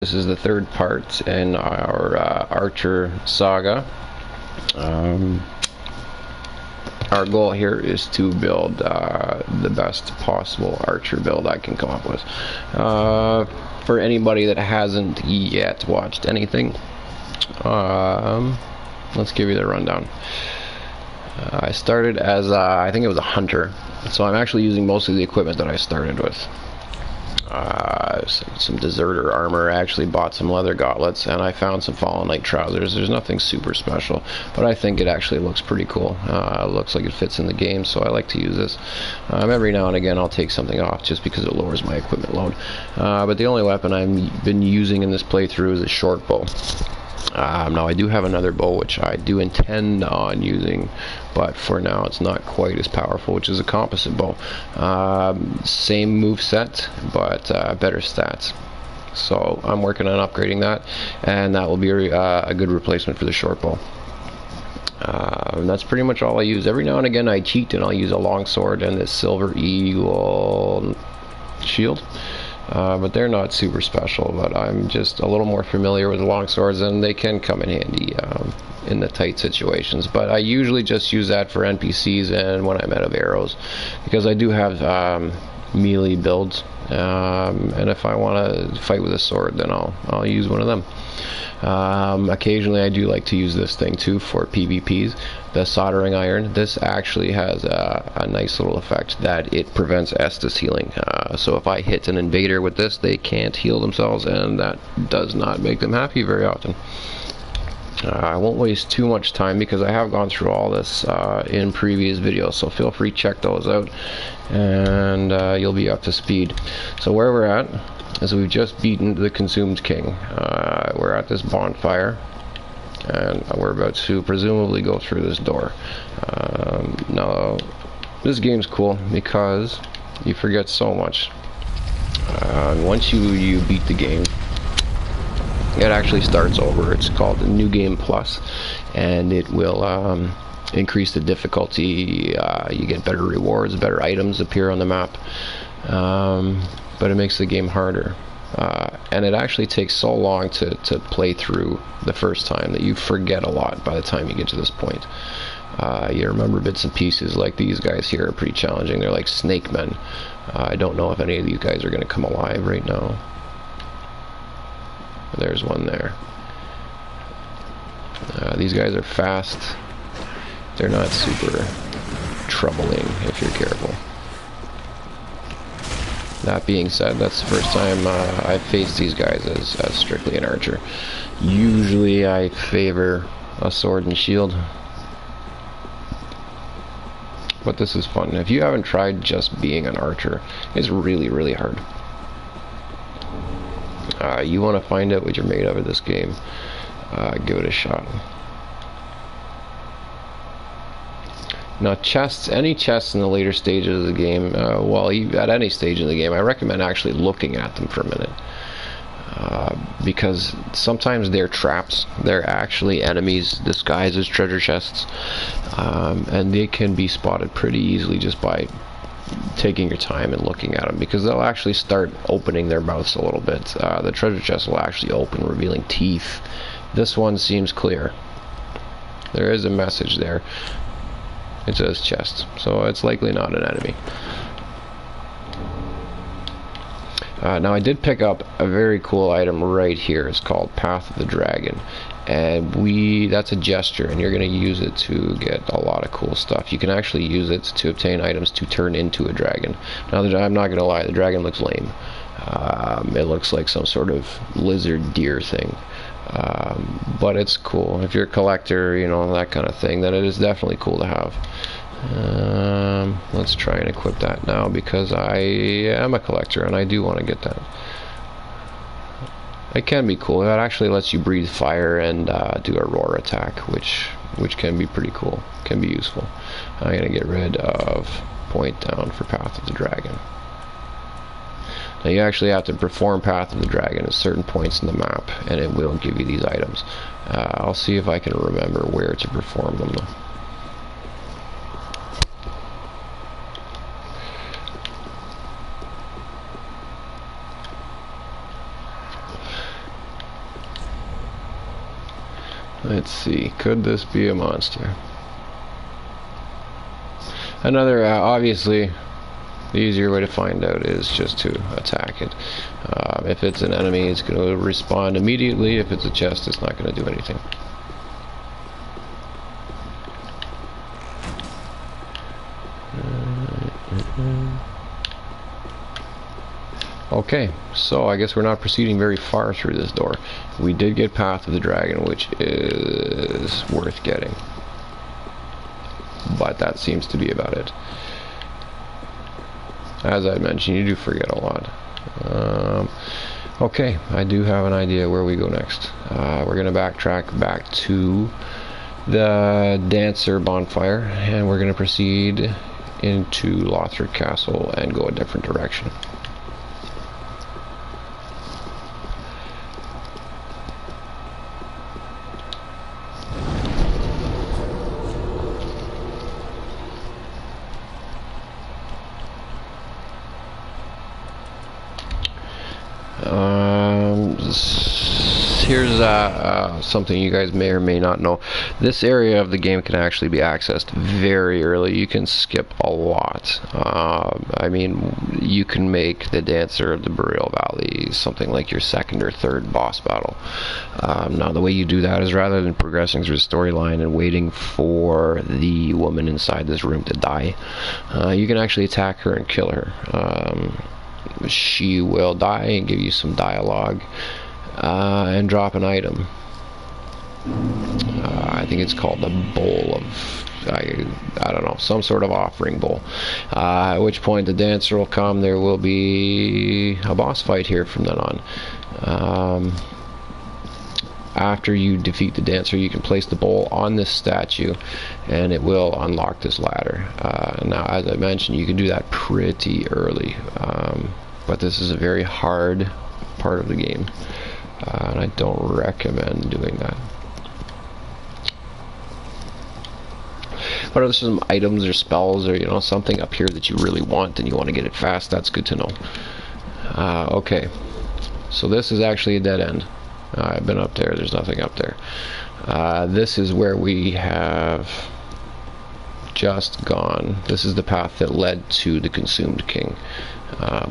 This is the third part in our Archer saga. Our goal here is to build the best possible Archer build I can come up with. For anybody that hasn't yet watched anything, let's give you the rundown. I started as, I think it was a hunter, so I'm actually using most of the equipment that I started with. Some deserter armor. I actually bought some leather gauntlets, and I found some Fallen Knight trousers. There's nothing super special, but I think it actually looks pretty cool. It looks like it fits in the game, so I like to use this. Every now and again I'll take something off just because it lowers my equipment load. But the only weapon I've been using in this playthrough is a short bow. Now I do have another bow which I do intend on using, but for now it's not quite as powerful, which is a composite bow. Same move set, but better stats. So I'm working on upgrading that, and that will be a good replacement for the short bow. And that's pretty much all I use. Every now and again I cheat and I'll use a longsword and this Silver Eagle shield. But they're not super special, but I'm just a little more familiar with the longswords, and they can come in handy in the tight situations. But I usually just use that for NPCs and when I'm out of arrows, because I do have melee builds, and if I want to fight with a sword, then I'll use one of them. Occasionally I do like to use this thing too for PvPs, the soldering iron. This actually has a nice little effect that it prevents Estus healing. So if I hit an invader with this, they can't heal themselves, and that does not make them happy very often. I won't waste too much time because I have gone through all this in previous videos, so feel free to check those out, and you'll be up to speed. So where we're at is we've just beaten the Consumed King. We're at this bonfire, and we're about to presumably go through this door. Now, this game's cool because you forget so much. Once you beat the game, it actually starts over. It's called New Game Plus, and it will increase the difficulty. You get better rewards, better items appear on the map, but it makes the game harder. And it actually takes so long to play through the first time that you forget a lot by the time you get to this point. You remember bits and pieces, like these guys here are pretty challenging. They're like snake men. I don't know if any of these guys are going to come alive right now. There's one there. These guys are fast. They're not super troubling if you're careful. That being said, that's the first time I've faced these guys as strictly an archer. Usually I favor a sword and shield, but this is fun. If you haven't tried just being an archer, it's really, really hard. You want to find out what you're made of in this game, give it a shot. Now chests, any chests in the later stages of the game, well, at any stage in the game, I recommend actually looking at them for a minute. Because sometimes they're traps. They're actually enemies disguised as treasure chests. And they can be spotted pretty easily just by taking your time and looking at them, because they'll actually start opening their mouths a little bit. The treasure chest will actually open, revealing teeth. This one seems clear. There is a message there. It says chest, so it's likely not an enemy. Now I did pick up a very cool item right here. It's called Path of the Dragon, and that's a gesture, and you're going to use it to get a lot of cool stuff. You can actually use it to obtain items to turn into a dragon. Now I'm not going to lie, the dragon looks lame. It looks like some sort of lizard deer thing. But it's cool. If you're a collector, you know, that kind of thing, then it is definitely cool to have. Let's try and equip that now, because I am a collector and I do want to get that. It can be cool. That actually lets you breathe fire and do a roar attack, which can be pretty cool, can be useful. I'm going to get rid of point down for Path of the Dragon. Now you actually have to perform Path of the Dragon at certain points in the map, and it will give you these items. I'll see if I can remember where to perform them though. Let's see, could this be a monster? Another, obviously, the easier way to find out is just to attack it. If it's an enemy, it's going to respond immediately. If it's a chest, it's not going to do anything. Okay, so I guess we're not proceeding very far through this door. We did get Path of the Dragon, which is worth getting. But that seems to be about it. As I mentioned, you do forget a lot. Okay, I do have an idea where we go next. We're going to backtrack back to the Dancer bonfire, and we're going to proceed into Lothric Castle and go a different direction. Here's something you guys may or may not know. This area of the game can actually be accessed very early. You can skip a lot. I mean, you can make the Dancer of the Burial Valley something like your second or third boss battle. Now, the way you do that is rather than progressing through the storyline and waiting for the woman inside this room to die, you can actually attack her and kill her. She will die and give you some dialogue and drop an item. I think it's called the bowl of, I don't know, some sort of offering bowl. At which point the Dancer will come. There will be a boss fight here from then on. After you defeat the Dancer, you can place the bowl on this statue and it will unlock this ladder. Now, as I mentioned, you can do that pretty early, but this is a very hard part of the game, and I don't recommend doing that. But if there's some items or spells or, you know, something up here that you really want and you want to get it fast, that's good to know. Okay, so this is actually a dead end. I've been up there, there's nothing up there. This is where we have just gone. This is the path that led to the Consumed King.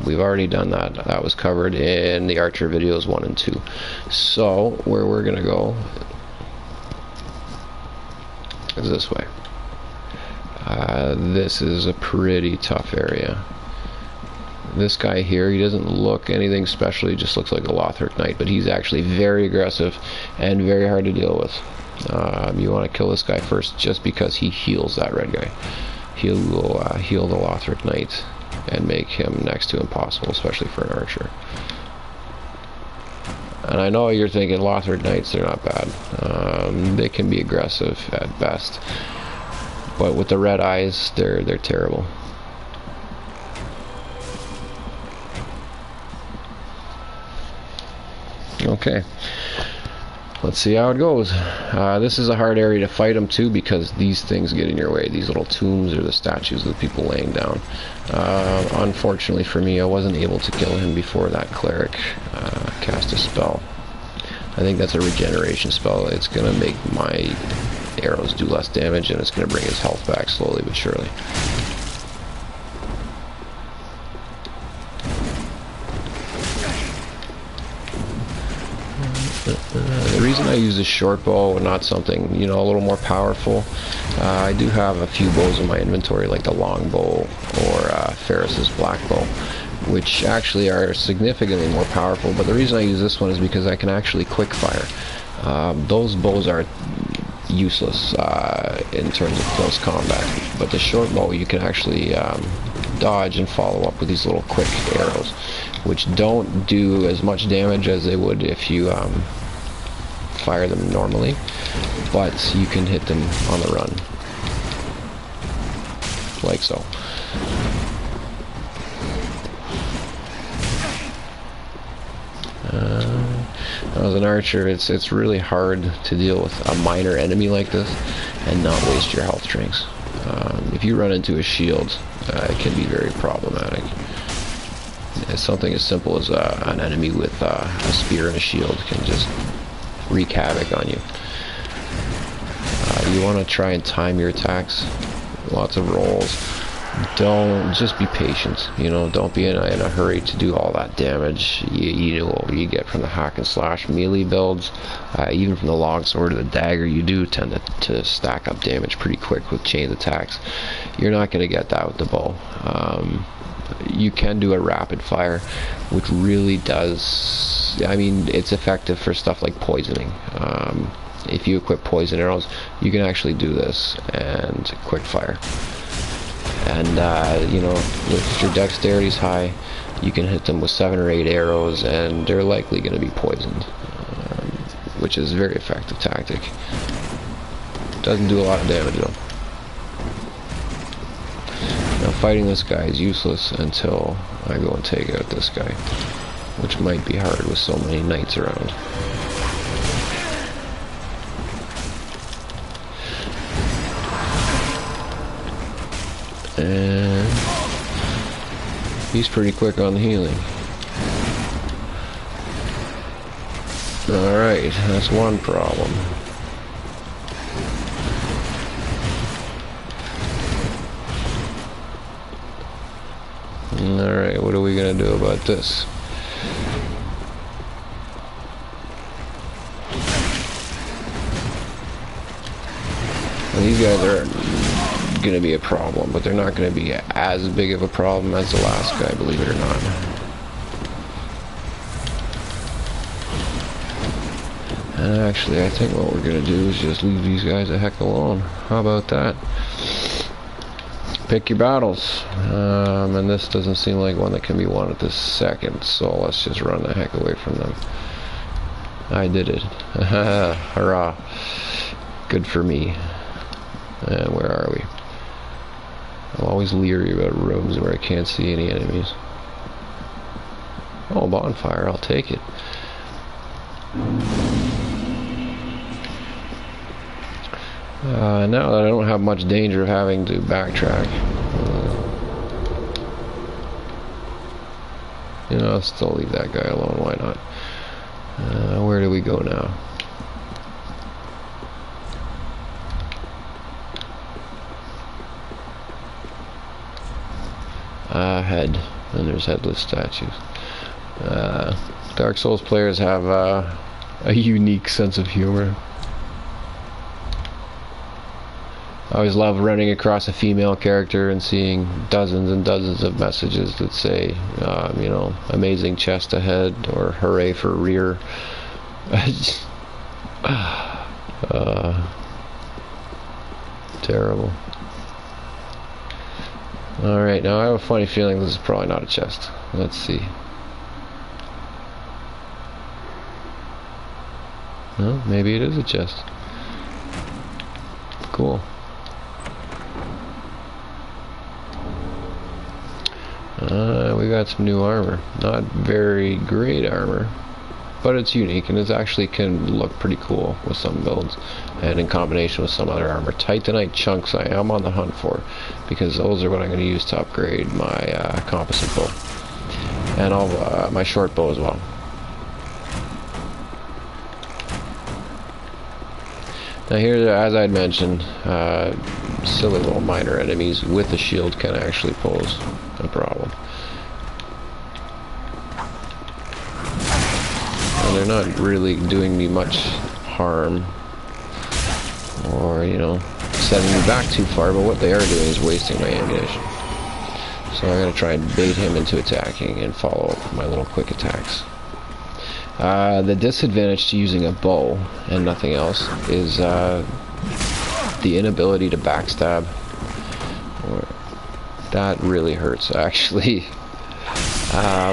We've already done that. That was covered in the Archer videos 1 and 2. So, where we're gonna go is this way. This is a pretty tough area. This guy here, he doesn't look anything special, he just looks like a Lothric Knight, but he's actually very aggressive and very hard to deal with. You want to kill this guy first just because he heals that red guy. He will heal the Lothric Knight and make him next to impossible, especially for an archer. And I know you're thinking Lothric Knights, they're not bad. They can be aggressive at best, but with the red eyes, they're terrible. Okay, let's see how it goes. This is a hard area to fight them too, because these things get in your way. These little tombs are the statues of people laying down. Unfortunately for me, I wasn't able to kill him before that cleric cast a spell. I think that's a regeneration spell. It's going to make my arrows do less damage, and it's going to bring his health back slowly but surely. The reason I use a short bow and not something, you know, a little more powerful, I do have a few bows in my inventory, like the long bow or Ferris's black bow, which actually are significantly more powerful. But the reason I use this one is because I can actually quick fire. Those bows are useless in terms of close combat, but the short bow you can actually dodge and follow up with these little quick arrows, which don't do as much damage as they would if you fire them normally, but you can hit them on the run, like so. As an archer, it's really hard to deal with a minor enemy like this and not waste your health drinks. If you run into a shield, it can be very problematic. Something as simple as an enemy with a spear and a shield can just wreak havoc on you. You want to try and time your attacks. Lots of rolls. Don't just be patient. You know, don't be in a hurry to do all that damage. You know what you get from the hack and slash melee builds. Even from the longsword or the dagger, you do tend to stack up damage pretty quick with chain attacks. You're not going to get that with the bow. You can do a rapid fire, which really does, I mean, it's effective for stuff like poisoning. If you equip poison arrows, you can actually do this and quick fire. And you know, if your dexterity's high, you can hit them with 7 or 8 arrows and they're likely going to be poisoned, which is a very effective tactic. Doesn't do a lot of damage though. Now fighting this guy is useless until I go and take out this guy, which might be hard with so many knights around. And he's pretty quick on the healing. Alright, that's one problem. Alright, what are we gonna do about this? Well, these guys are gonna be a problem, but they're not gonna be as big of a problem as the last guy, believe it or not. And actually, I think what we're gonna do is just leave these guys a heck alone. How about that? Pick your battles. And this doesn't seem like one that can be won at this second, so let's just run the heck away from them. I did it. Hurrah. Good for me. And where are we? I'm always leery about rooms where I can't see any enemies. Oh, bonfire, I'll take it. Now that I don't have much danger of having to backtrack, you know, I'll still leave that guy alone, why not? Where do we go now? Head, and there's headless statues. Dark Souls players have a unique sense of humor. I always love running across a female character and seeing dozens and dozens of messages that say, you know, amazing chest ahead, or hooray for rear. Terrible. Alright, now I have a funny feeling this is probably not a chest. Let's see. Well, maybe it is a chest. Cool. We got some new armor. Not very great armor, but it's unique and it actually can look pretty cool with some builds and in combination with some other armor. Titanite chunks I am on the hunt for, because those are what I'm going to use to upgrade my composite bow and my short bow as well. Now here, as I'd mentioned, silly little minor enemies with a shield can actually pose a problem. And they're not really doing me much harm, or, you know, setting me back too far, but what they are doing is wasting my ammunition. So I'm going to try and bait him into attacking and follow up with my little quick attacks. The disadvantage to using a bow and nothing else is the inability to backstab. That really hurts, actually.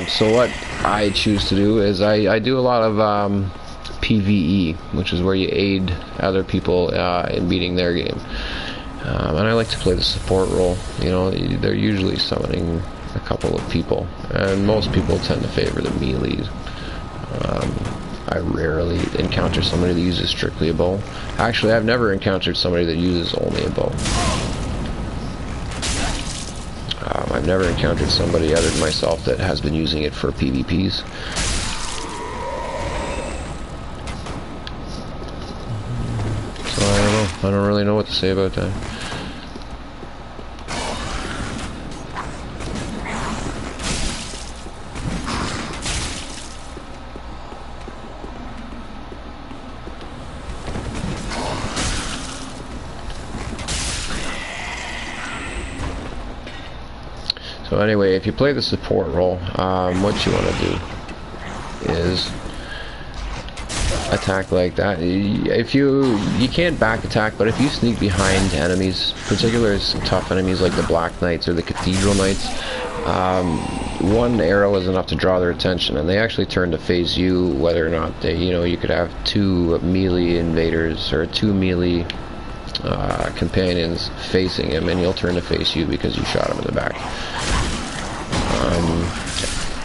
So what I choose to do is I do a lot of PvE, which is where you aid other people in beating their game. And I like to play the support role. You know, they're usually summoning a couple of people, and most people tend to favor the melees. I rarely encounter somebody that uses strictly a bow. Actually, I've never encountered somebody that uses only a bow. I've never encountered somebody other than myself that has been using it for PvPs. So I don't know. I don't really know what to say about that. So anyway, if you play the support role, what you want to do is attack like that. If you can't back attack, but if you sneak behind enemies, particularly some tough enemies like the Black Knights or the Cathedral Knights, one arrow is enough to draw their attention, and they actually turn to face you, whether or not they, you could have two melee invaders or two melee companions facing him, and he'll turn to face you because you shot him in the back,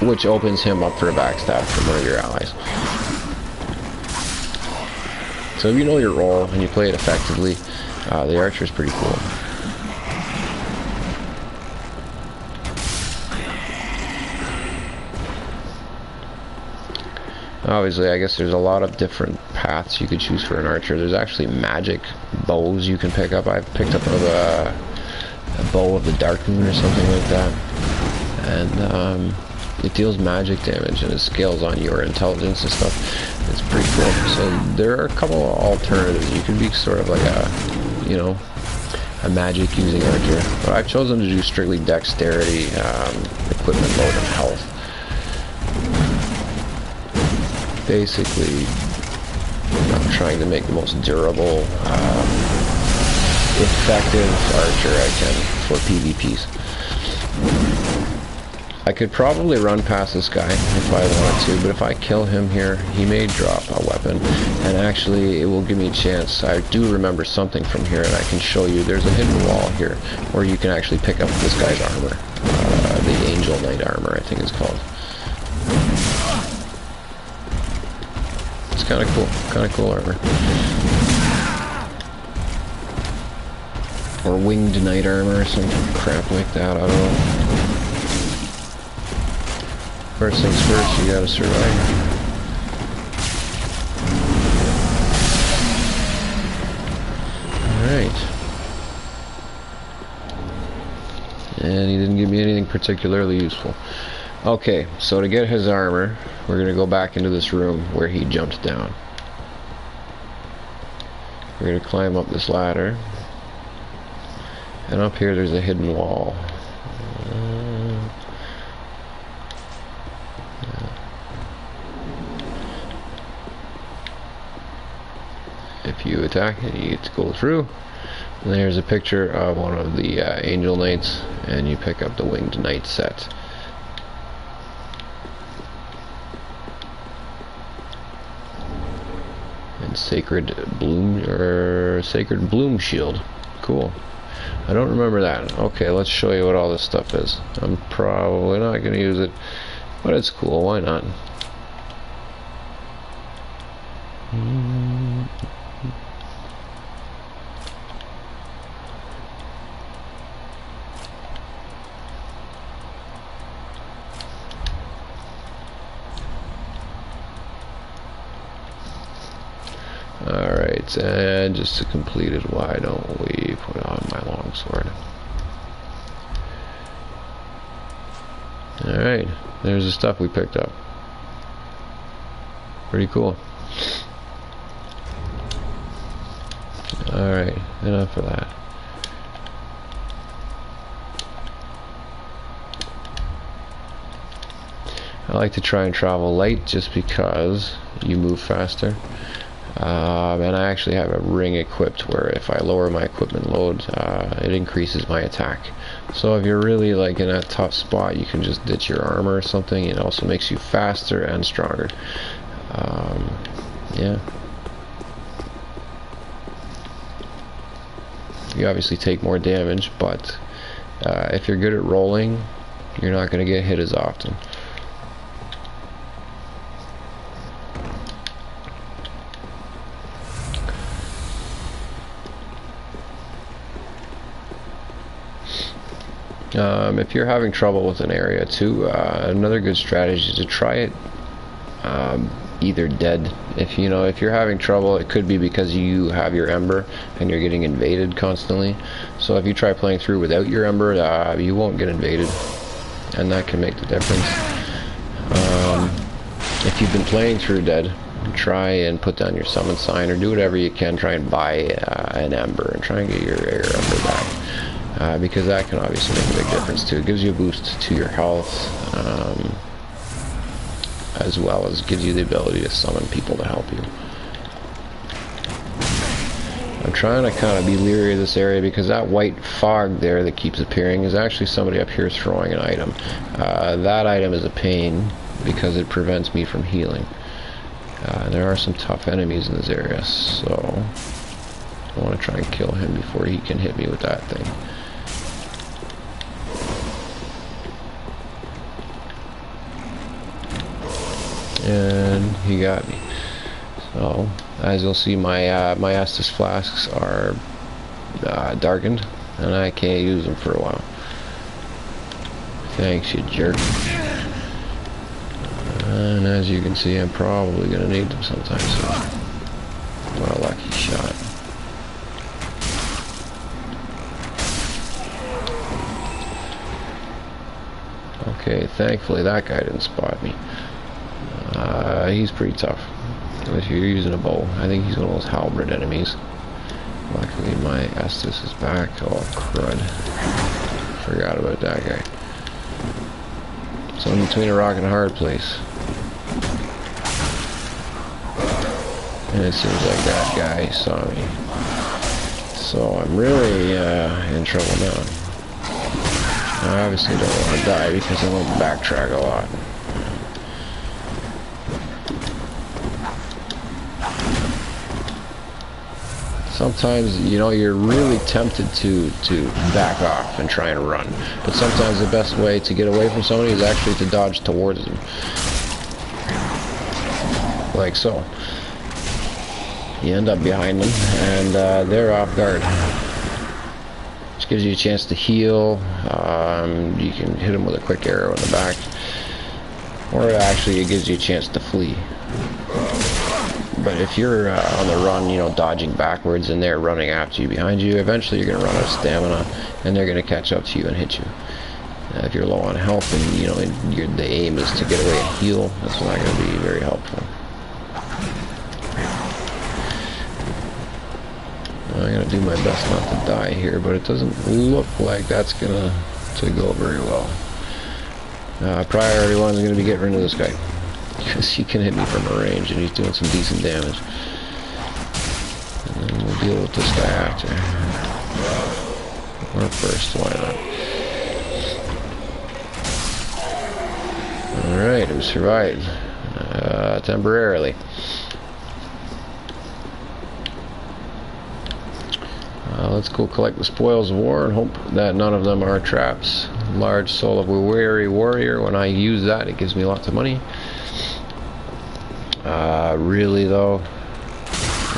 which opens him up for a backstab from one of your allies. So if you know your role and you play it effectively, the archer is pretty cool. Obviously, I guess there's a lot of different paths you could choose for an archer. There's actually magic bows you can pick up. I've picked up a bow of the Dark Moon or something like that, and it deals magic damage and it scales on your intelligence and stuff. It's pretty cool. So there are a couple of alternatives. You can be sort of like a magic using archer, but I've chosen to do strictly dexterity, equipment load, and health. Basically, I'm trying to make the most durable, effective archer I can for PvPs. I could probably run past this guy if I wanted to, but if I kill him here, he may drop a weapon, and actually it will give me a chance. I do remember something from here, and I can show you. There's a hidden wall here where you can actually pick up this guy's armor. The Angel Knight armor, I think it's called. It's kind of cool armor. Or Winged Knight armor or some crap like that, I don't know. First things first, you gotta survive. Alright. And he didn't give me anything particularly useful. Okay, so to get his armor, we're gonna go back into this room where he jumped down. We're gonna climb up this ladder. And up here there's a hidden wall. If you attack it, you get to go through. And there's a picture of one of the Angel Knights, and you pick up the Winged Knight set. And Sacred Bloom Shield. Cool. I don't remember that. Okay, let's show you what all this stuff is. I'm probably not going to use it, but it's cool. Why not? Alright, and just to complete it, why don't we put on my longsword? Alright, there's the stuff we picked up. Pretty cool. Alright, enough of that. I like to try and travel light just because you move faster. And I actually have a ring equipped where if I lower my equipment load, it increases my attack. So if you're really like in a tough spot, you can just ditch your armor or something. It also makes you faster and stronger. Yeah. You obviously take more damage, but if you're good at rolling, you're not going to get hit as often. If you're having trouble with an area too, another good strategy is to try it either dead. If if you're having trouble, it could be because you have your Ember and you're getting invaded constantly. So if you try playing through without your Ember, you won't get invaded, and that can make the difference. If you've been playing through dead, try and put down your summon sign, or do whatever you can. Try and buy an Ember and try and get your air Ember back, because that can obviously make a big difference too. It gives you a boost to your health, as well as gives you the ability to summon people to help you. I'm trying to kind of be leery of this area because that white fog there that keeps appearing is actually somebody up here throwing an item. That item is a pain because it prevents me from healing. There are some tough enemies in this area, so I want to try and kill him before he can hit me with that thing. And he got me. So, as you'll see, my my Estus flasks are darkened, and I can't use them for a while. Thanks, you jerk. And as you can see, I'm probably going to need them sometime soon. What a lucky shot. Okay, thankfully that guy didn't spot me. He's pretty tough if you're using a bow. I think he's one of those halberd enemies. Luckily my Estus is back. Oh crud. Forgot about that guy. So I'm between a rock and a hard place. And it seems like that guy saw me. So I'm really in trouble now. I obviously don't want to die because I won't backtrack a lot. Sometimes, you're really tempted to back off and try and run. But sometimes the best way to get away from somebody is actually to dodge towards them. Like so. You end up behind them, and they're off guard. Which gives you a chance to heal. You can hit them with a quick arrow in the back. Or actually, it gives you a chance to flee. But if you're on the run, dodging backwards, and they're running after you behind you, eventually you're going to run out of stamina, and they're going to catch up to you and hit you. If you're low on health, and the aim is to get away and heal, that's not going to be very helpful. I'm going to do my best not to die here, but it doesn't look like that's going to go very well. Priority one is going to be getting rid of this guy. Because he can hit me from a range, and he's doing some decent damage. And then we'll deal with this guy after. Or first, why not? Alright, we survived. Temporarily. Let's go collect the spoils of war and hope that none of them are traps. Large Soul of a Weary Warrior. When I use that, it gives me lots of money. Really though,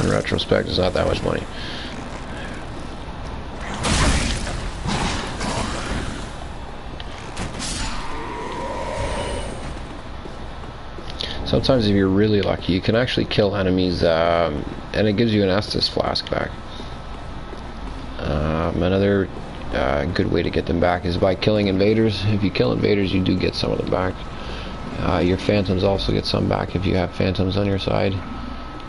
in retrospect, it's not that much money. Sometimes if you're really lucky, you can actually kill enemies, and it gives you an Estus flask back. Another good way to get them back is by killing invaders. If you kill invaders, you do get some of them back. Your phantoms also get some back if you have phantoms on your side.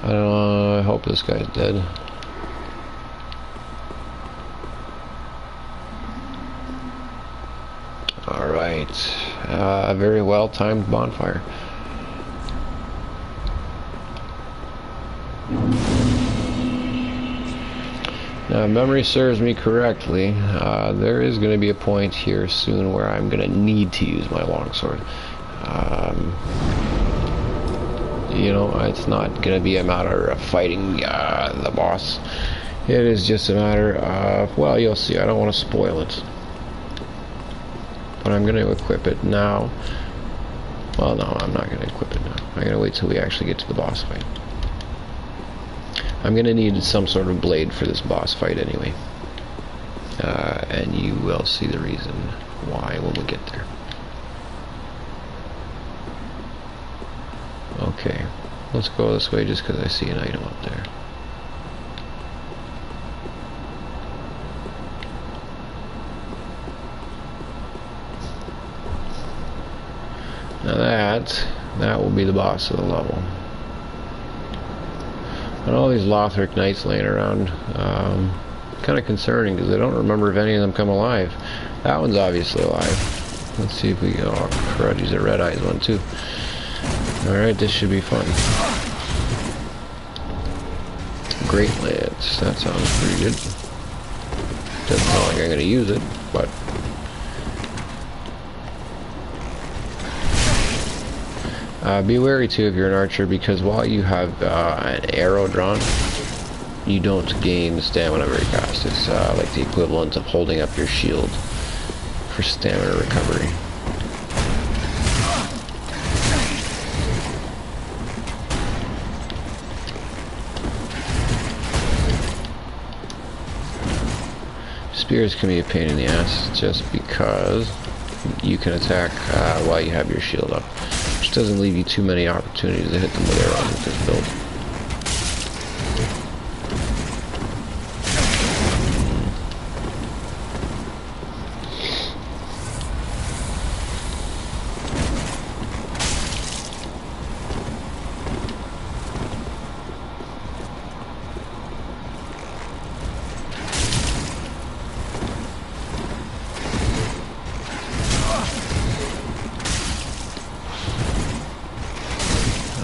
I don't know, I hope this guy's dead. Alright, a very well timed bonfire. Now, if memory serves me correctly, there is going to be a point here soon where I'm going to need to use my longsword. It's not going to be a matter of fighting the boss. It is just a matter of, well, you'll see. I don't want to spoil it. But I'm going to equip it now. Well, no, I'm not going to equip it now. I'm going to wait till we actually get to the boss fight. I'm going to need some sort of blade for this boss fight anyway. And you will see the reason why when we get there. Okay, let's go this way just because I see an item up there. Now that will be the boss of the level. And all these Lothric Knights laying around, kind of concerning because I don't remember if any of them come alive. That one's obviously alive. Let's see if we can. Oh, crud, he's a Red Eyes one too. Alright, this should be fun. Great Lance, that sounds pretty good. Doesn't sound like I'm going to use it, but. Be wary too if you're an archer, because while you have an arrow drawn, you don't gain stamina very fast. It's like the equivalent of holding up your shield for stamina recovery. Spears can be a pain in the ass just because you can attack while you have your shield up, which doesn't leave you too many opportunities to hit them with arrows with this build.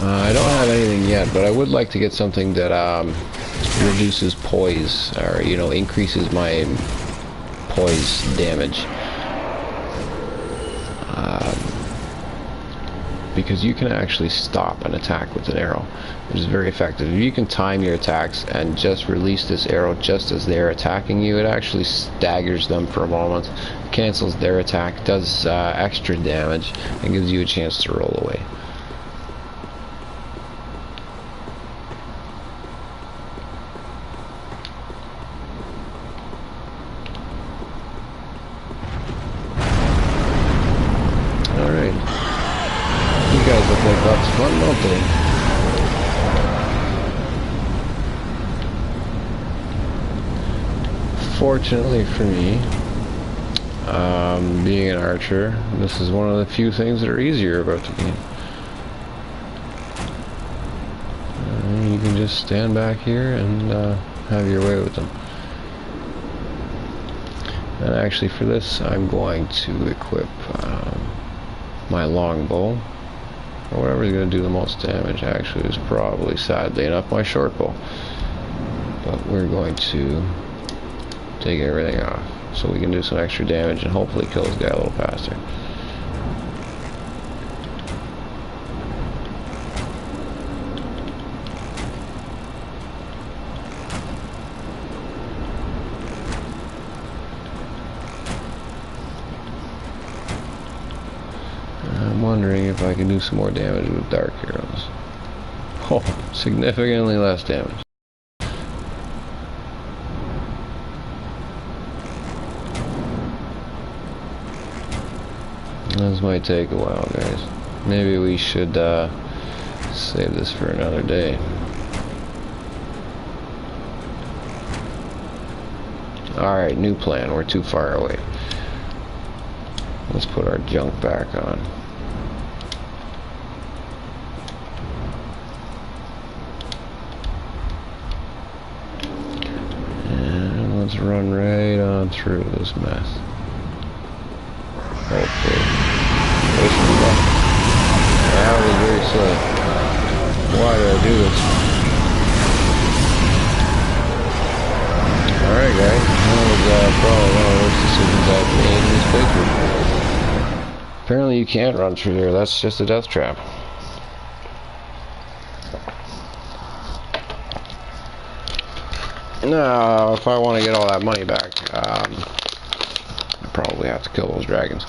I don't have anything yet, but I would like to get something that reduces poise, or increases my poise damage. Because you can actually stop an attack with an arrow, which is very effective. If you can time your attacks and just release this arrow just as they're attacking you, it actually staggers them for a moment, cancels their attack, does extra damage, and gives you a chance to roll away. You guys look like lots of fun, don't they? Fortunately for me, being an archer, this is one of the few things that are easier about the game. You can just stand back here and have your way with them. And actually for this, I'm going to equip my longbow, or whatever's going to do the most damage. Actually, is probably, sadly enough, my short bow. But we're going to take everything off so we can do some extra damage and hopefully kill this guy a little faster. I'm wondering if I can do some more damage with dark arrows. Oh, significantly less damage. This might take a while, guys. Maybe we should save this for another day. Alright, new plan. We're too far away. Let's put our junk back on. And let's run right on through this mess. Hopefully. That was very slow. Why did I do this? Alright guys, that was probably one of the worst decisions I've made in this playthrough. Apparently you can't run through there, that's just a death trap. Now, if I want to get all that money back, I probably have to kill those dragons.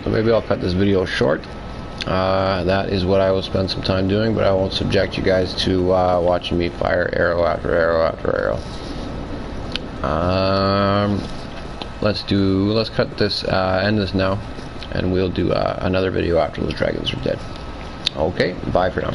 So maybe I'll cut this video short. That is what I will spend some time doing, but I won't subject you guys to watching me fire arrow after arrow after arrow. let's cut this, end this now, and we'll do another video after those dragons are dead. Okay, bye for now.